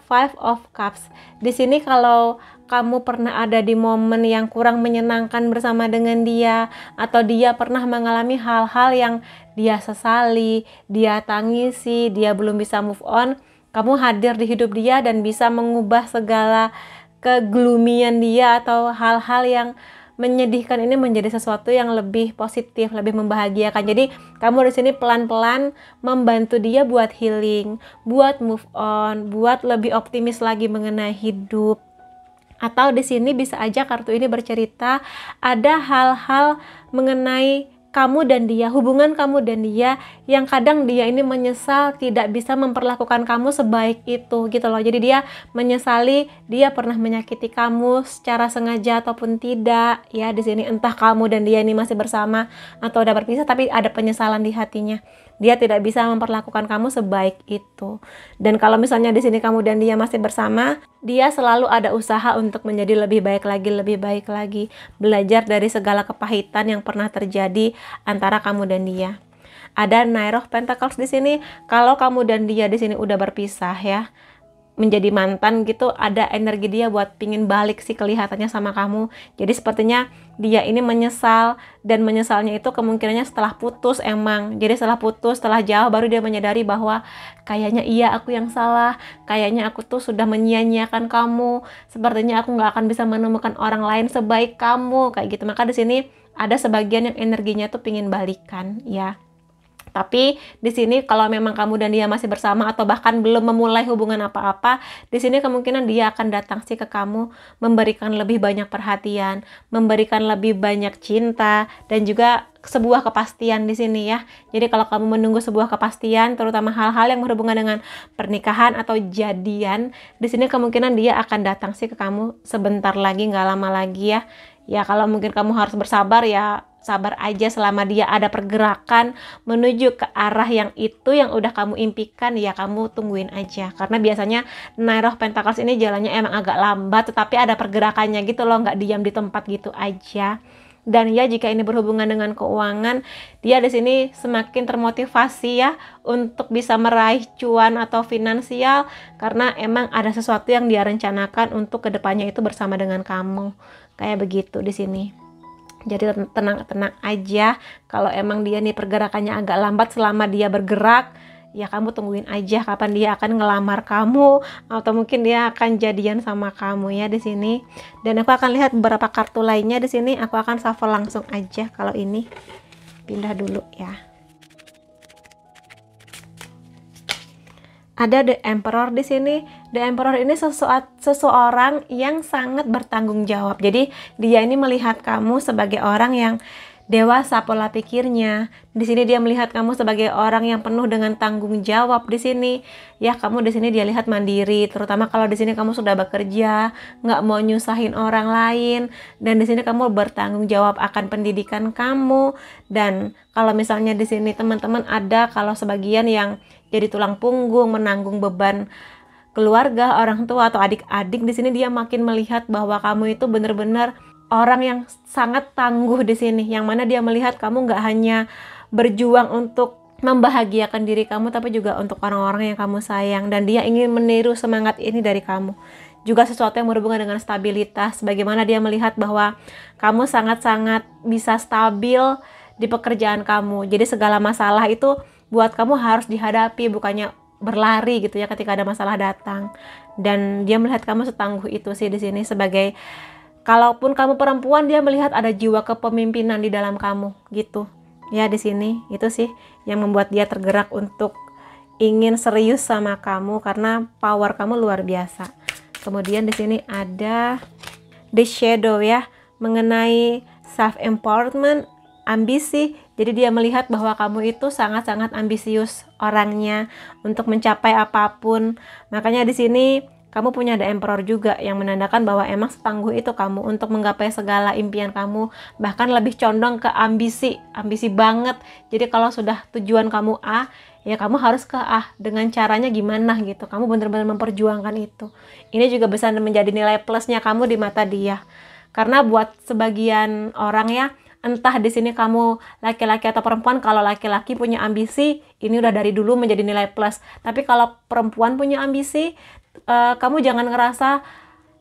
Five of Cups. Di sini kalau kamu pernah ada di momen yang kurang menyenangkan bersama dengan dia, atau dia pernah mengalami hal-hal yang dia sesali, dia tangisi, dia belum bisa move on, kamu hadir di hidup dia dan bisa mengubah segala kegloomian dia atau hal-hal yang menyedihkan ini menjadi sesuatu yang lebih positif, lebih membahagiakan. Jadi kamu di sini pelan-pelan membantu dia buat healing, buat move on, buat lebih optimis lagi mengenai hidup. Atau di sini bisa aja kartu ini bercerita ada hal-hal mengenai kamu dan dia, hubungan kamu dan dia, yang kadang dia ini menyesal tidak bisa memperlakukan kamu sebaik itu gitu loh. Jadi dia menyesali dia pernah menyakiti kamu secara sengaja ataupun tidak ya. Di sini entah kamu dan dia ini masih bersama atau udah berpisah, tapi ada penyesalan di hatinya. Dia tidak bisa memperlakukan kamu sebaik itu. Dan kalau misalnya di sini kamu dan dia masih bersama, dia selalu ada usaha untuk menjadi lebih baik lagi, belajar dari segala kepahitan yang pernah terjadi antara kamu dan dia. Ada Nine of Pentacles di sini. Kalau kamu dan dia di sini udah berpisah ya, menjadi mantan gitu, ada energi dia buat pingin balik sih kelihatannya sama kamu. Jadi sepertinya dia ini menyesal, dan menyesalnya itu kemungkinannya setelah putus emang. Jadi setelah putus, setelah jauh, baru dia menyadari bahwa kayaknya iya aku yang salah, kayaknya aku tuh sudah menyia-nyiakan kamu, sepertinya aku nggak akan bisa menemukan orang lain sebaik kamu, kayak gitu. Maka di sini ada sebagian yang energinya tuh pingin balikan ya. Tapi di sini kalau memang kamu dan dia masih bersama atau bahkan belum memulai hubungan apa-apa, di sini kemungkinan dia akan datang sih ke kamu, memberikan lebih banyak perhatian, memberikan lebih banyak cinta, dan juga sebuah kepastian di sini ya. Jadi kalau kamu menunggu sebuah kepastian, terutama hal-hal yang berhubungan dengan pernikahan atau jadian, di sini kemungkinan dia akan datang sih ke kamu sebentar lagi, nggak lama lagi ya. Ya kalau mungkin kamu harus bersabar ya, sabar aja selama dia ada pergerakan menuju ke arah yang itu yang udah kamu impikan, ya kamu tungguin aja. Karena biasanya Nine of Pentacles ini jalannya emang agak lambat, tetapi ada pergerakannya gitu loh, nggak diam di tempat gitu aja. Dan ya jika ini berhubungan dengan keuangan, dia di sini semakin termotivasi ya untuk bisa meraih cuan atau finansial, karena emang ada sesuatu yang dia rencanakan untuk kedepannya itu bersama dengan kamu. Kayak begitu di sini. Jadi tenang-tenang aja, kalau emang dia nih pergerakannya agak lambat, selama dia bergerak, ya kamu tungguin aja kapan dia akan ngelamar kamu, atau mungkin dia akan jadian sama kamu ya di sini. Dan aku akan lihat beberapa kartu lainnya di sini, aku akan shuffle langsung aja. Kalau ini pindah dulu ya. Ada The Emperor di sini. The Emperor ini seseorang yang sangat bertanggung jawab. Jadi dia ini melihat kamu sebagai orang yang dewasa pola pikirnya. Di sini dia melihat kamu sebagai orang yang penuh dengan tanggung jawab di sini. Ya, kamu di sini dia lihat mandiri, terutama kalau di sini kamu sudah bekerja, nggak mau nyusahin orang lain, dan di sini kamu bertanggung jawab akan pendidikan kamu. Dan kalau misalnya di sini teman-teman ada kalau sebagian yang jadi tulang punggung, menanggung beban keluarga, orang tua atau adik-adik, di sini dia makin melihat bahwa kamu itu benar-benar orang yang sangat tangguh di sini, yang mana dia melihat kamu nggak hanya berjuang untuk membahagiakan diri kamu, tapi juga untuk orang-orang yang kamu sayang, dan dia ingin meniru semangat ini dari kamu. Juga sesuatu yang berhubungan dengan stabilitas, bagaimana dia melihat bahwa kamu sangat-sangat bisa stabil di pekerjaan kamu. Jadi segala masalah itu buat kamu harus dihadapi, bukannya berlari gitu ya ketika ada masalah datang. Dan dia melihat kamu setangguh itu sih di sini, sebagai kalaupun kamu perempuan, dia melihat ada jiwa kepemimpinan di dalam kamu gitu. Ya di sini itu sih yang membuat dia tergerak untuk ingin serius sama kamu, karena power kamu luar biasa. Kemudian di sini ada The Shadow ya, mengenai self empowerment, ambisi. Jadi dia melihat bahwa kamu itu sangat-sangat ambisius orangnya untuk mencapai apapun. Makanya di sini kamu punya The Emperor juga, yang menandakan bahwa emang setangguh itu kamu untuk menggapai segala impian kamu, bahkan lebih condong ke ambisi banget. Jadi kalau sudah tujuan kamu A, ya kamu harus ke A dengan caranya gimana gitu. Kamu benar-benar memperjuangkan itu. Ini juga bisa menjadi nilai plusnya kamu di mata dia. Karena buat sebagian orang ya, entah di sini kamu laki-laki atau perempuan, kalau laki-laki punya ambisi, ini udah dari dulu menjadi nilai plus. Tapi kalau perempuan punya ambisi, kamu jangan ngerasa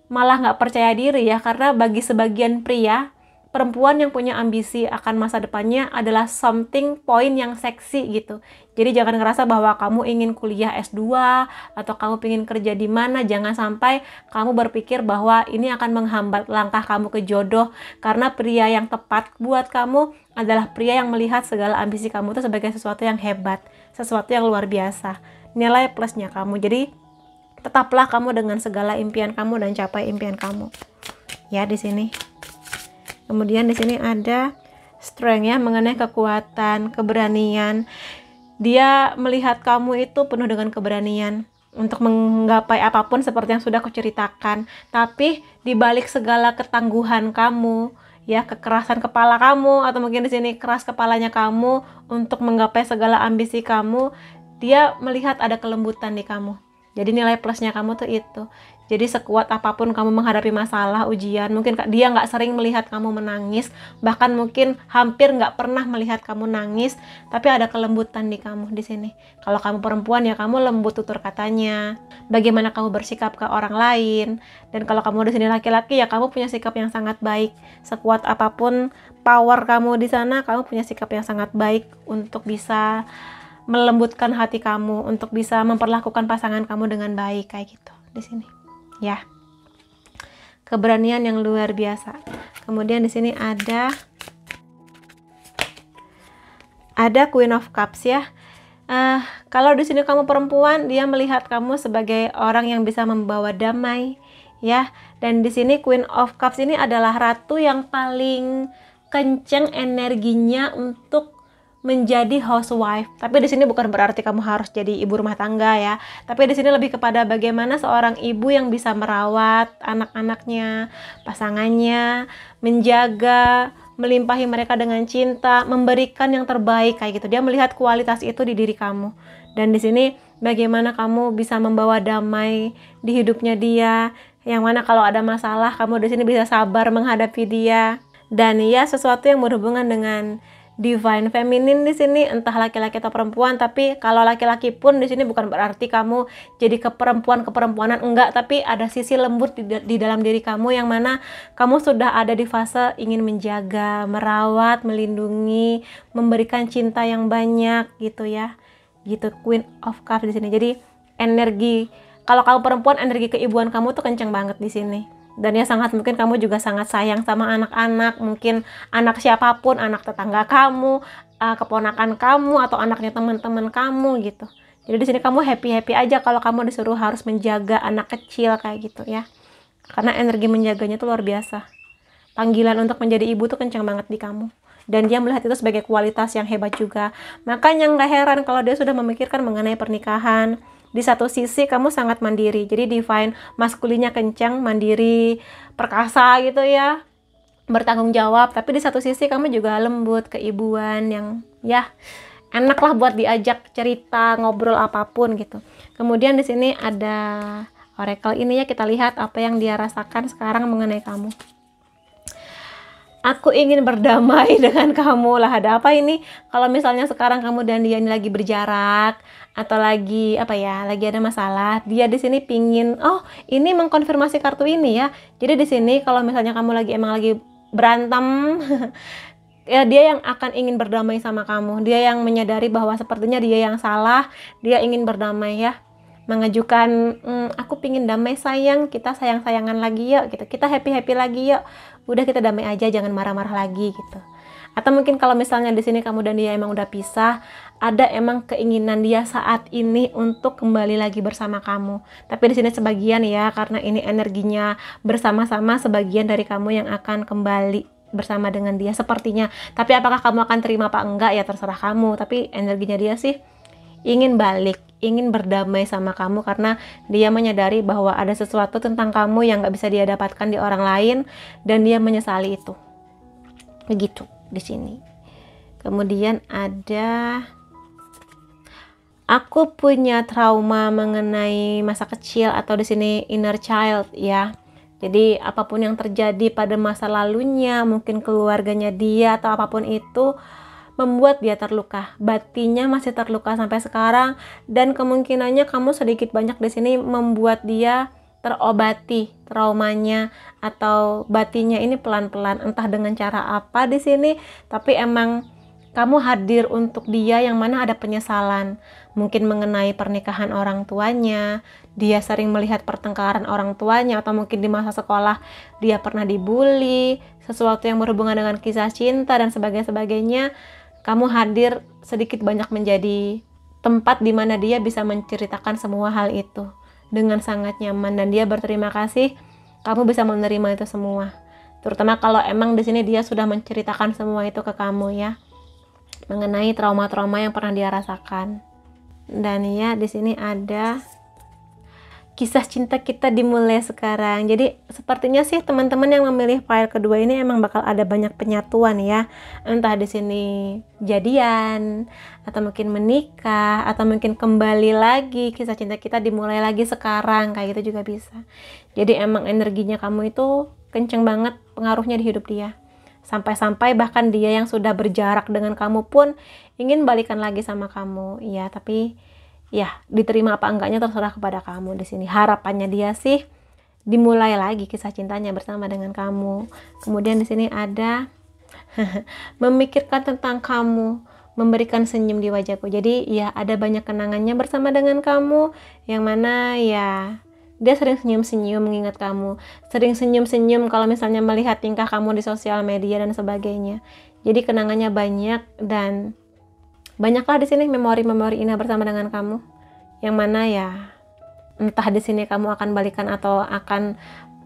malah nggak percaya diri ya, karena bagi sebagian pria, perempuan yang punya ambisi akan masa depannya adalah something point yang seksi gitu. Jadi jangan ngerasa bahwa kamu ingin kuliah S2 atau kamu ingin kerja di mana, jangan sampai kamu berpikir bahwa ini akan menghambat langkah kamu ke jodoh, karena pria yang tepat buat kamu adalah pria yang melihat segala ambisi kamu itu sebagai sesuatu yang hebat, sesuatu yang luar biasa, nilai plusnya kamu. Jadi tetaplah kamu dengan segala impian kamu dan capai impian kamu. Ya, di sini. Kemudian di sini ada strength ya, mengenai kekuatan, keberanian. Dia melihat kamu itu penuh dengan keberanian untuk menggapai apapun seperti yang sudah aku ceritakan. Tapi di balik segala ketangguhan kamu, ya, kekerasan kepala kamu, atau mungkin di sini keras kepalanya kamu untuk menggapai segala ambisi kamu, dia melihat ada kelembutan di kamu. Jadi nilai plusnya kamu tuh itu. Jadi sekuat apapun kamu menghadapi masalah, ujian, mungkin dia nggak sering melihat kamu menangis, bahkan mungkin hampir nggak pernah melihat kamu nangis, tapi ada kelembutan di kamu di sini. Kalau kamu perempuan ya kamu lembut tutur katanya, bagaimana kamu bersikap ke orang lain, dan kalau kamu di sini laki-laki ya kamu punya sikap yang sangat baik. Sekuat apapun power kamu di sana, kamu punya sikap yang sangat baik untuk bisa melembutkan hati kamu, untuk bisa memperlakukan pasangan kamu dengan baik kayak gitu di sini. Ya, keberanian yang luar biasa. Kemudian di sini ada Queen of Cups ya. Kalau di sini kamu perempuan, dia melihat kamu sebagai orang yang bisa membawa damai, ya. Dan di sini Queen of Cups ini adalah ratu yang paling kenceng energinya untuk menjadi housewife. Tapi di sini bukan berarti kamu harus jadi ibu rumah tangga ya. Tapi di sini lebih kepada bagaimana seorang ibu yang bisa merawat anak-anaknya, pasangannya, menjaga, melimpahi mereka dengan cinta, memberikan yang terbaik kayak gitu. Dia melihat kualitas itu di diri kamu. Dan di sini bagaimana kamu bisa membawa damai di hidupnya dia. Yang mana kalau ada masalah, kamu di sini bisa sabar menghadapi dia. Dan ya, sesuatu yang berhubungan dengan divine feminine di sini, entah laki-laki atau perempuan. Tapi kalau laki-laki pun di sini bukan berarti kamu jadi keperempuanan, enggak, tapi ada sisi lembut di dalam diri kamu yang mana kamu sudah ada di fase ingin menjaga, merawat, melindungi, memberikan cinta yang banyak gitu ya. Gitu, Queen of Cups di sini. Jadi energi, kalau kamu perempuan, energi keibuan kamu tuh kenceng banget di sini. Dan ya sangat mungkin kamu juga sangat sayang sama anak-anak, mungkin anak siapapun, anak tetangga kamu, keponakan kamu, atau anaknya teman-teman kamu gitu. Jadi di sini kamu happy-happy aja kalau kamu disuruh harus menjaga anak kecil kayak gitu ya. Karena energi menjaganya tuh luar biasa. Panggilan untuk menjadi ibu tuh kencang banget di kamu. Dan dia melihat itu sebagai kualitas yang hebat juga. Makanya nggak heran kalau dia sudah memikirkan mengenai pernikahan. Di satu sisi kamu sangat mandiri, jadi divine maskulinnya kencang, mandiri, perkasa gitu ya, bertanggung jawab. Tapi di satu sisi kamu juga lembut, keibuan yang ya enak lah buat diajak cerita, ngobrol apapun gitu. Kemudian di sini ada oracle ini ya, kita lihat apa yang dia rasakan sekarang mengenai kamu. Aku ingin berdamai dengan kamu lah. Ada apa ini? Kalau misalnya sekarang kamu dan dia ini lagi berjarak atau lagi apa ya, lagi ada masalah, dia di sini pingin, oh ini mengkonfirmasi kartu ini ya. Jadi di sini kalau misalnya kamu emang lagi berantem, ya dia yang akan ingin berdamai sama kamu. Dia yang menyadari bahwa sepertinya dia yang salah, dia ingin berdamai ya. Mengajukan, aku pingin damai sayang, kita sayang-sayangan lagi yuk gitu, kita happy-happy lagi yuk, udah kita damai aja, jangan marah-marah lagi gitu. Atau mungkin kalau misalnya di sini kamu dan dia emang udah pisah, ada emang keinginan dia saat ini untuk kembali lagi bersama kamu. Tapi di sini sebagian ya, karena ini energinya bersama-sama, sebagian dari kamu yang akan kembali bersama dengan dia sepertinya. Tapi apakah kamu akan terima apa enggak ya terserah kamu. Tapi energinya dia sih ingin balik, ingin berdamai sama kamu karena dia menyadari bahwa ada sesuatu tentang kamu yang gak bisa dia dapatkan di orang lain dan dia menyesali itu. Begitu di sini. Kemudian ada, aku punya trauma mengenai masa kecil atau di sini inner child ya. Jadi apapun yang terjadi pada masa lalunya, mungkin keluarganya dia atau apapun itu, membuat dia terluka, batinnya masih terluka sampai sekarang, dan kemungkinannya kamu sedikit banyak di sini membuat dia terobati traumanya atau batinnya ini pelan-pelan, entah dengan cara apa di sini, tapi emang kamu hadir untuk dia yang mana ada penyesalan, mungkin mengenai pernikahan orang tuanya, dia sering melihat pertengkaran orang tuanya, atau mungkin di masa sekolah dia pernah dibully, sesuatu yang berhubungan dengan kisah cinta dan sebagainya. Kamu hadir sedikit banyak menjadi tempat di mana dia bisa menceritakan semua hal itu dengan sangat nyaman, dan dia berterima kasih kamu bisa menerima itu semua. Terutama kalau emang di sini dia sudah menceritakan semua itu ke kamu ya, mengenai trauma-trauma yang pernah dia rasakan. Dan ya di sini ada kisah cinta kita dimulai sekarang. Jadi sepertinya sih teman-teman yang memilih file kedua ini emang bakal ada banyak penyatuan ya. Entah di sini jadian, atau mungkin menikah, atau mungkin kembali lagi, kisah cinta kita dimulai lagi sekarang, kayak gitu juga bisa. Jadi emang energinya kamu itu kenceng banget pengaruhnya di hidup dia. Sampai-sampai bahkan dia yang sudah berjarak dengan kamu pun ingin balikan lagi sama kamu. Ya, tapi ya diterima apa enggaknya terserah kepada kamu di sini. Harapannya dia sih dimulai lagi kisah cintanya bersama dengan kamu. Kemudian di sini ada memikirkan tentang kamu, memberikan senyum di wajahku. Jadi ya ada banyak kenangannya bersama dengan kamu, yang mana ya dia sering senyum-senyum mengingat kamu, sering senyum-senyum kalau misalnya melihat tingkah kamu di sosial media dan sebagainya. Jadi kenangannya banyak, dan banyaklah di sini memori-memori indah bersama dengan kamu, yang mana ya entah di sini kamu akan balikan atau akan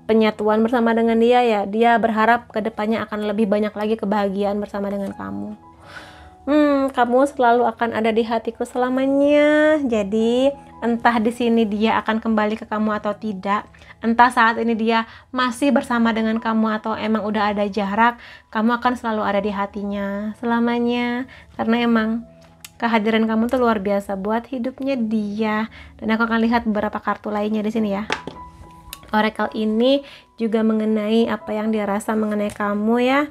penyatuan bersama dengan dia, ya dia berharap kedepannya akan lebih banyak lagi kebahagiaan bersama dengan kamu. Kamu selalu akan ada di hatiku selamanya. Jadi entah di sini dia akan kembali ke kamu atau tidak, entah saat ini dia masih bersama dengan kamu atau emang udah ada jarak, kamu akan selalu ada di hatinya selamanya, karena emang kehadiran kamu tuh luar biasa buat hidupnya dia. Dan aku akan lihat beberapa kartu lainnya di sini ya. Oracle ini juga mengenai apa yang dia rasa mengenai kamu ya.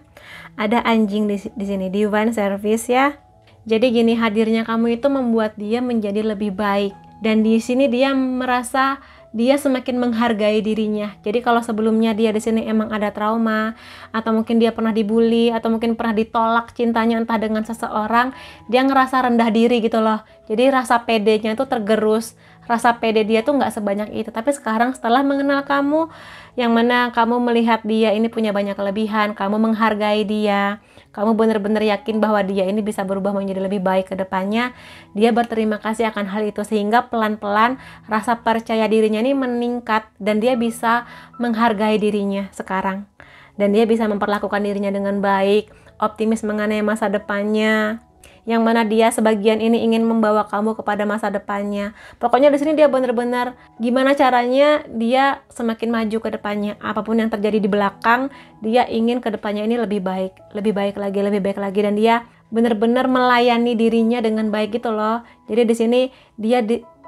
Ada anjing di sini, divine service ya. Jadi gini, hadirnya kamu itu membuat dia menjadi lebih baik, dan di sini dia merasa dia semakin menghargai dirinya. Jadi kalau sebelumnya dia di sini emang ada trauma, atau mungkin dia pernah dibully, atau mungkin pernah ditolak cintanya entah dengan seseorang, dia ngerasa rendah diri gitu loh. Jadi rasa pedenya tuh tergerus, rasa pede dia tuh nggak sebanyak itu. Tapi sekarang setelah mengenal kamu, yang mana kamu melihat dia ini punya banyak kelebihan, kamu menghargai dia, kamu benar-benar yakin bahwa dia ini bisa berubah menjadi lebih baik ke depannya, dia berterima kasih akan hal itu, sehingga pelan-pelan rasa percaya dirinya ini meningkat, dan dia bisa menghargai dirinya sekarang, dan dia bisa memperlakukan dirinya dengan baik, optimis mengenai masa depannya, yang mana dia sebagian ini ingin membawa kamu kepada masa depannya. Pokoknya di sini dia benar-benar gimana caranya dia semakin maju ke depannya. Apapun yang terjadi di belakang, dia ingin ke depannya ini lebih baik lagi, dan dia benar-benar melayani dirinya dengan baik gitu loh. Jadi di sini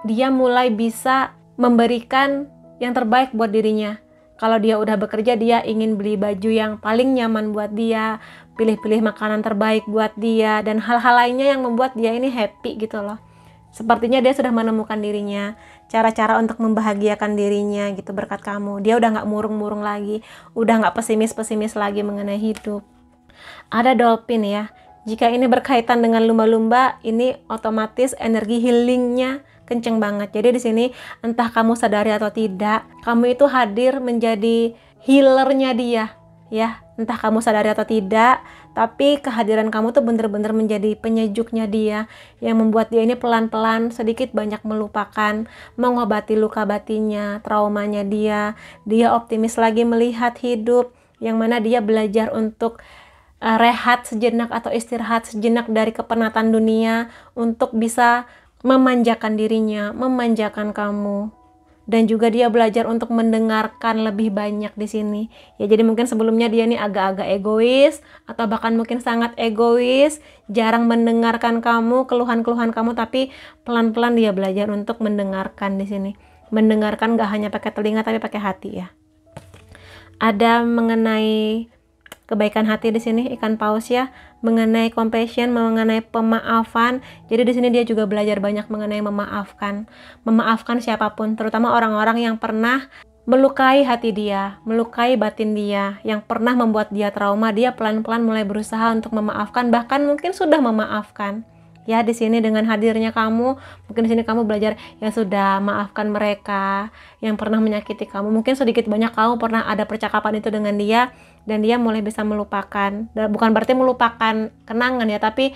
dia mulai bisa memberikan yang terbaik buat dirinya. Kalau dia udah bekerja, dia ingin beli baju yang paling nyaman buat dia, pilih-pilih makanan terbaik buat dia, dan hal-hal lainnya yang membuat dia ini happy gitu loh. Sepertinya dia sudah menemukan dirinya, cara-cara untuk membahagiakan dirinya gitu berkat kamu. Dia udah gak murung-murung lagi, udah gak pesimis-pesimis lagi mengenai hidup. Ada dolphin ya. Jika ini berkaitan dengan lumba-lumba, ini otomatis energi healingnya kenceng banget. Jadi di sini entah kamu sadari atau tidak, kamu itu hadir menjadi healernya dia ya. Entah kamu sadari atau tidak, tapi kehadiran kamu tuh bener-bener menjadi penyejuknya dia, yang membuat dia ini pelan-pelan sedikit banyak melupakan, mengobati luka batinnya, traumanya dia optimis lagi melihat hidup, yang mana dia belajar untuk rehat sejenak atau istirahat sejenak dari kepenatan dunia untuk bisa memanjakan dirinya, memanjakan kamu. Dan juga dia belajar untuk mendengarkan lebih banyak di sini. Ya, jadi mungkin sebelumnya dia nih agak-agak egois, atau bahkan mungkin sangat egois, jarang mendengarkan kamu, keluhan-keluhan kamu, tapi pelan-pelan dia belajar untuk mendengarkan di sini. Mendengarkan gak hanya pakai telinga tapi pakai hati ya. Ada mengenai kebaikan hati di sini ikan paus ya, mengenai compassion, mengenai pemaafan. Jadi di sini dia juga belajar banyak mengenai memaafkan siapapun, terutama orang-orang yang pernah melukai hati dia, melukai batin dia, yang pernah membuat dia trauma. Dia pelan-pelan mulai berusaha untuk memaafkan, bahkan mungkin sudah memaafkan. Ya, di sini dengan hadirnya kamu, mungkin di sini kamu belajar ya sudah, maafkan mereka yang pernah menyakiti kamu. Mungkin sedikit banyak kamu pernah ada percakapan itu dengan dia, dan dia mulai bisa melupakan. Dan bukan berarti melupakan kenangan ya, tapi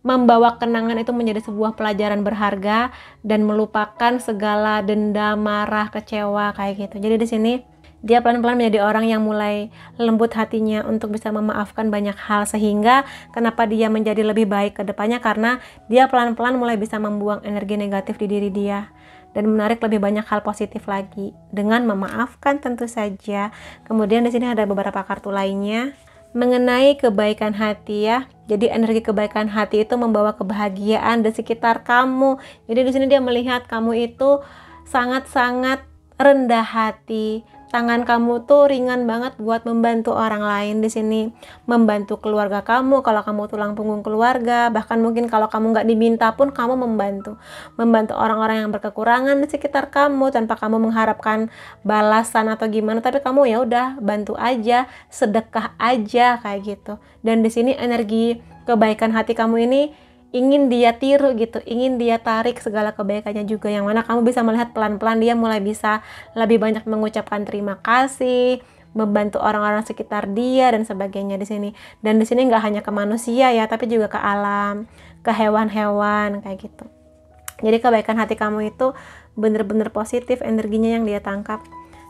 membawa kenangan itu menjadi sebuah pelajaran berharga dan melupakan segala dendam, marah, kecewa kayak gitu. Jadi di sini dia pelan-pelan menjadi orang yang mulai lembut hatinya untuk bisa memaafkan banyak hal, sehingga kenapa dia menjadi lebih baik ke depannya, karena dia pelan-pelan mulai bisa membuang energi negatif di diri dia dan menarik lebih banyak hal positif lagi dengan memaafkan tentu saja. Kemudian di sini ada beberapa kartu lainnya mengenai kebaikan hati ya. Jadi energi kebaikan hati itu membawa kebahagiaan di sekitar kamu. Jadi di sini dia melihat kamu itu sangat-sangat rendah hati. Tangan kamu tuh ringan banget buat membantu orang lain di sini, membantu keluarga kamu kalau kamu tulang punggung keluarga, bahkan mungkin kalau kamu nggak diminta pun kamu membantu orang-orang yang berkekurangan di sekitar kamu tanpa kamu mengharapkan balasan atau gimana, tapi kamu ya udah bantu aja, sedekah aja kayak gitu. Dan di sini energi kebaikan hati kamu ini ingin dia tiru gitu, ingin dia tarik segala kebaikannya juga, yang mana kamu bisa melihat pelan-pelan dia mulai bisa lebih banyak mengucapkan terima kasih, membantu orang-orang sekitar dia dan sebagainya di sini. Dan di sini nggak hanya ke manusia ya, tapi juga ke alam, ke hewan-hewan kayak gitu. Jadi kebaikan hati kamu itu bener-bener positif energinya yang dia tangkap.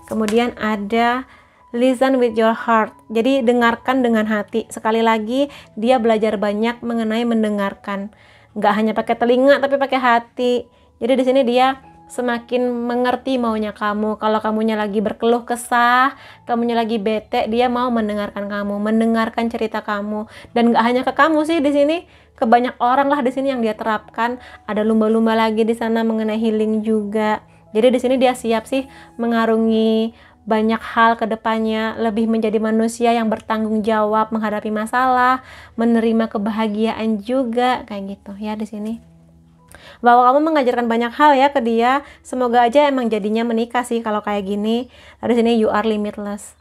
Kemudian ada listen with your heart. Jadi dengarkan dengan hati. Sekali lagi dia belajar banyak mengenai mendengarkan. Nggak hanya pakai telinga tapi pakai hati. Jadi di sini dia semakin mengerti maunya kamu. Kalau kamunya lagi berkeluh kesah, kamunya lagi bete, dia mau mendengarkan kamu, mendengarkan cerita kamu. Dan nggak hanya ke kamu sih di sini, ke banyak orang lah di sini yang dia terapkan. Ada lumba-lumba lagi di sana mengenai healing juga. Jadi di sini dia siap sih mengarungi banyak hal ke depannya, lebih menjadi manusia yang bertanggung jawab menghadapi masalah, menerima kebahagiaan juga kayak gitu ya di sini. Bahwa kamu mengajarkan banyak hal ya ke dia. Semoga aja emang jadinya menikah sih kalau kayak gini. Di sini you are limitless.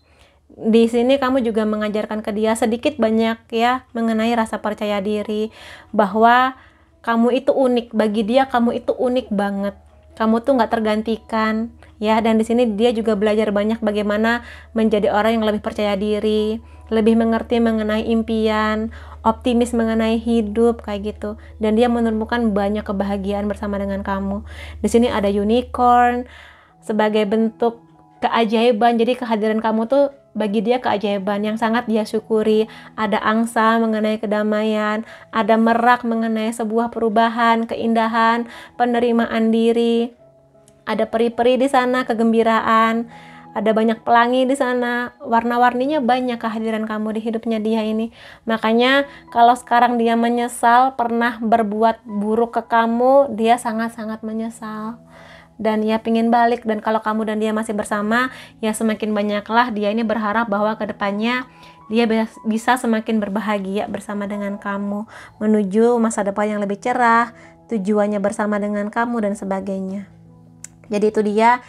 Di sini kamu juga mengajarkan ke dia sedikit banyak ya mengenai rasa percaya diri, bahwa kamu itu unik, bagi dia kamu itu unik banget. Kamu tuh nggak tergantikan ya. Dan di sini dia juga belajar banyak bagaimana menjadi orang yang lebih percaya diri, lebih mengerti mengenai impian, optimis mengenai hidup kayak gitu. Dan dia menemukan banyak kebahagiaan bersama dengan kamu. Di sini ada unicorn sebagai bentuk keajaiban. Jadi kehadiran kamu tuh bagi dia keajaiban yang sangat dia syukuri. Ada angsa mengenai kedamaian, ada merak mengenai sebuah perubahan, keindahan, penerimaan diri. Ada peri-peri di sana, kegembiraan. Ada banyak pelangi di sana, warna-warninya banyak kehadiran kamu di hidupnya dia ini. Makanya kalau sekarang dia menyesal pernah berbuat buruk ke kamu, dia sangat-sangat menyesal. Dan ya pingin balik. Dan kalau kamu dan dia masih bersama, ya semakin banyaklah dia ini berharap bahwa kedepannya dia bisa semakin berbahagia bersama dengan kamu, menuju masa depan yang lebih cerah, tujuannya bersama dengan kamu dan sebagainya. Jadi itu dia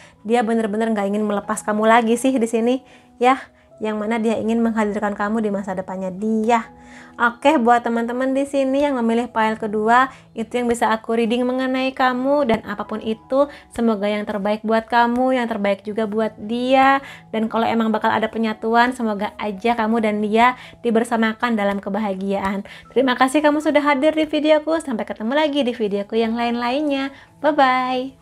benar-benar nggak ingin melepas kamu lagi sih di sini ya, yang mana dia ingin menghadirkan kamu di masa depannya dia. Oke, buat teman-teman di sini yang memilih file kedua, itu yang bisa aku reading mengenai kamu. Dan apapun itu, semoga yang terbaik buat kamu, yang terbaik juga buat dia. Dan kalau emang bakal ada penyatuan, semoga aja kamu dan dia dibersamakan dalam kebahagiaan. Terima kasih kamu sudah hadir di videoku. Sampai ketemu lagi di videoku yang lain-lainnya. Bye-bye.